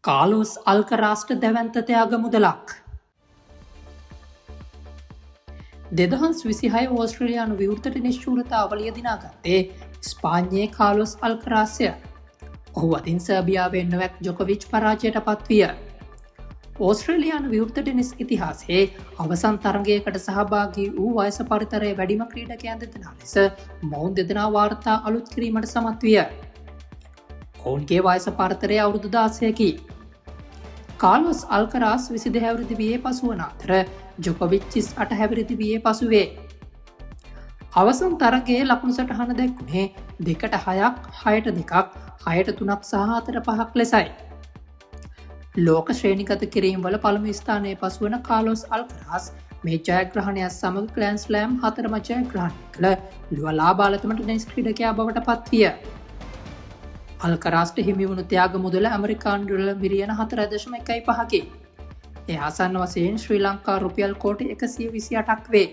කාලෝස් අල්කරාස්ට දැවන්ත ත්‍යාග මුදලක්. 2026 ඕස්ට්‍රේලියානු විවෘතට නිශ්චූරතාවලිය දිනාගත්තේ ස්පාඤ්ඤයේ කාලොස් අල්කරාස්ය. ඔහු අතින් සර්බියාවෙන් නොවැක් ජොකොවිච් පරාජයට පත්විය. ඕස්ට්‍රේලියානු විවෘත ටෙනිස් ඉතිහාසයේ අවසන් තරගයකට සහභාගී වූ වයස පරිතරය වැඩිම ක්‍රීඩකයන් දෙදෙනා ලෙස මොවුන් දෙදෙනා වාර්තා අලුත් කිරීමට සමත් විය. ඔවුන්ගේ වයස පරතරය අවුරුදු 16කි. කාලොස් අල්කරාස් 22 හැවිරිදි වියේ පසුවන අතර ජොකොවිච් 38 හැවිරිදි වියේ පසුවේ. අවසන් තරගයේ ලකුණු සටහන දැක්වුණේ 2-6ක් 6-2ක් 6-3ක් සහ 4-5ක් ලෙසයි. ලෝක ශ්‍රේණිගත කිරීම් වල පළමු ස්ථානයේ පසුවන කාලොස් අල්කරාස් මේ ජයග්‍රහණයත් සමග ග්‍රෑන්ඩ් ස්ලෑම් 4ම ජයග්‍රහණය කළ ලාබාලතම ටෙනිස් ක්‍රීඩකයා බවට පත්විය. අල්කරාස්ට හිමි වුණු ත්‍යාග මුදල ඇමරිකානු ඩොලර් මිලියන 4.15කි. එය ආසන්න වශයෙන් ශ්‍රී ලංකා රුපියල් කෝටි 128ක් වේ.